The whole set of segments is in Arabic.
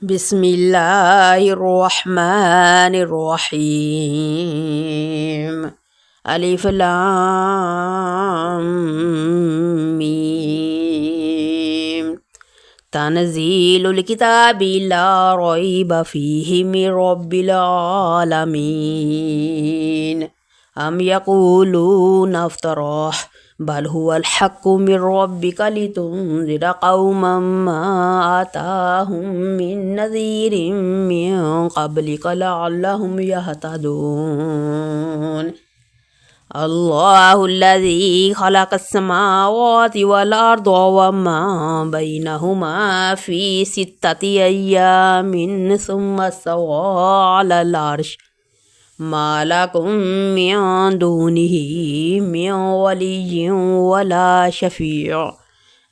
بسم الله الرحمن الرحيم. ألف لام ميم. تنزيل الكتاب لا ريب فيه من رب العالمين. أم يقولون افتراه بل هو الحق من ربك لتنذر قوما ما آتاهم من نذير من قبلك لعلهم يهتدون. الله الذي خلق السماوات والأرض وما بينهما في 6 أيام ثم استوى على العرش ما لكم من دونه من ولي ولا شفيع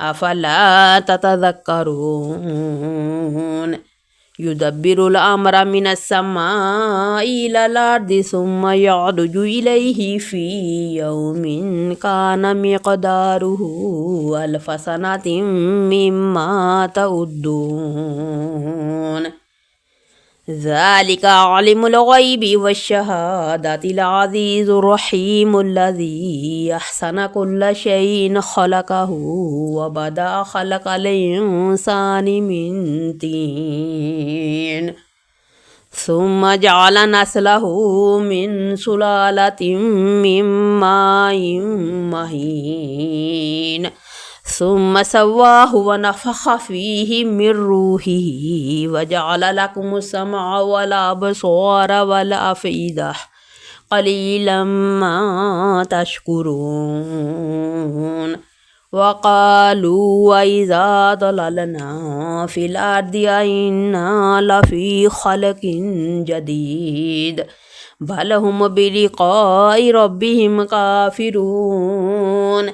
أفلا تتذكرون. يدبر الأمر من السماء إلى الأرض ثم يعرج إليه في يوم كان مقداره 1000 سنة مما تعدون. ذلك عالم الغيب والشهادة العزيز الرحيم الذي أحسن كل شيء خلقه وبدأ خلق الإنسان من طين ثم جعل نسله من سلالة من ماء مهين ثم سواه ونفخ فيه من روحه وجعل لكم السمع والأبصار والأفئدة قليلا ما تشكرون. وقالوا وإذا ضللنا في الأرض أئنا لفي خلق جديد بل هم بلقاء ربهم كافرون.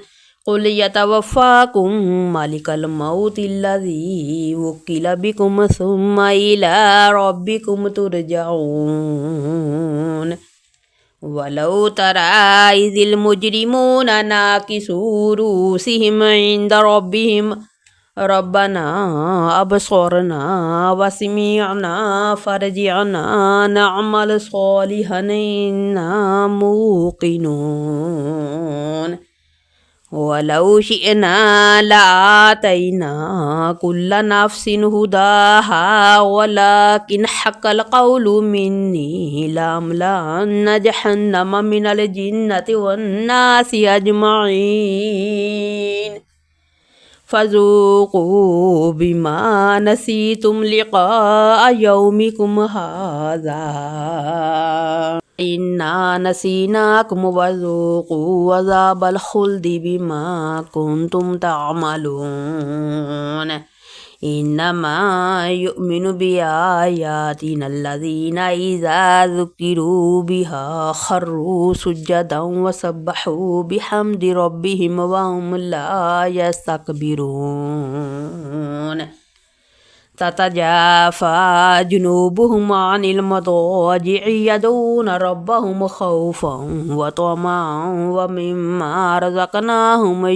قل يتوفاكم ملك الموت الذي وكل بكم ثم إلى ربكم ترجعون. ولو ترى إذ المجرمون ناكسوا رؤوسهم عند ربهم ربنا أبصرنا وسمعنا فارجعنا نعمل صالحا إنا موقنون. ولو شئنا لآتينا كل نفس هداها ولكن حق القول مني لأملأن جهنم من الجنة والناس أجمعين فذوقوا بما نسيتم لقاء يومكم هذا إنا نسيناكم وذوقوا عذاب الخلد بما كنتم تعملون. إنما يؤمن بآياتنا الذين إذا ذكروا بها خروا سجدا وسبحوا بحمد ربهم وهم لا يستكبرون. تتجافى جنوبهم عن المضاجع يدعون ربهم خوفا وطمعا ومما رزقناهم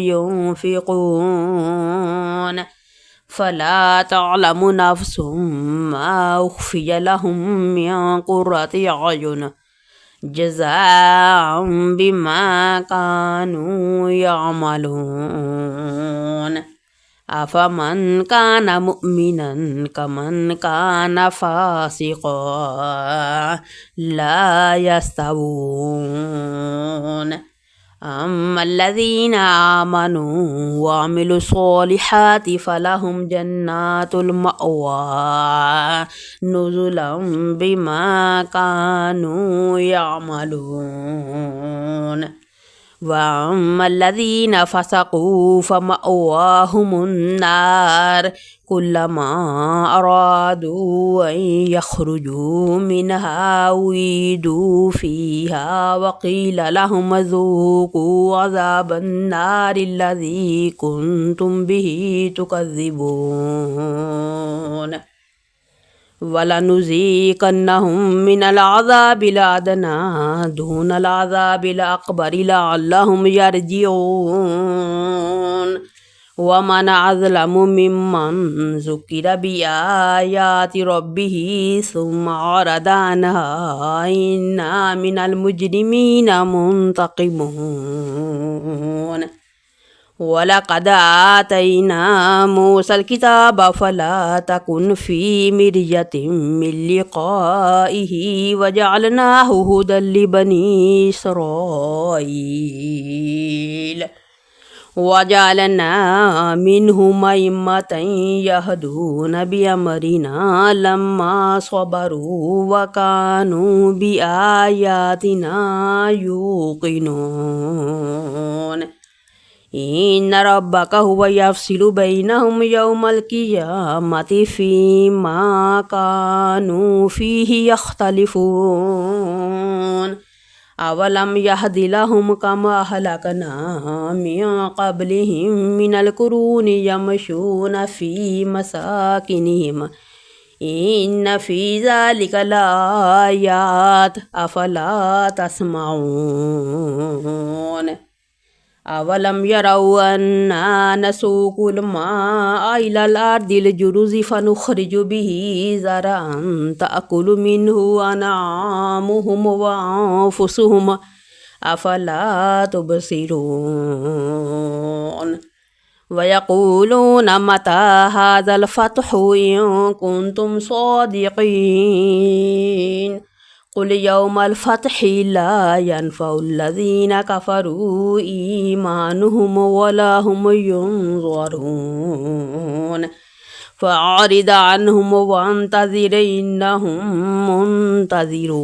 ينفقون. فلا تعلم نفس ما أخفي لهم من قرة أعين جزاء بما كانوا يعملون. أفمن كان مؤمنا كمن كان فاسقا لا يستوون. أما الذين آمنوا وعملوا الصالحات فلهم جنات المأوى نزلا بما كانوا يعملون. وأما الذين فسقوا فمأواهم النار كلما أرادوا أن يخرجوا منها أعيدوا فيها وقيل لهم ذوقوا عذاب النار الذي كنتم به تكذبون. ولنذيقنهم من العذاب الأدنى دون العذاب الأكبر لعلهم يرجعون. ومن أظلم ممن ذكر بآيات ربه ثم أعرض عنها إنا من المجرمين منتقمون ولقد آتينا موسى الكتاب فلا تكن في مرية من لقائه وجعلناه هدى لبني إسرائيل وجعلنا منهم أئمة يهدون بأمرنا لما صبروا وكانوا بآياتنا يوقنون إن ربك هو يفصل بينهم يوم القيامة فيما كانوا فيه يختلفون أولم يهد لهم كما أهلكنا من قبلهم من القرون يمشون في مساكنهم إن في ذلك لآيات أفلا تسمعون أولم يروا أنا نسوق الماء إلى الأرض الجرز فنخرج به زرعا تأكل منه أنعامهم وأنفسهم أفلا تبصرون ويقولون متى هذا الفتح إن كنتم صادقين قل يوم الفتح لا ينفع الذين كفروا إيمانهم ولا هم ينظرون فأعرض عنهم وانتظر إنهم منتظرون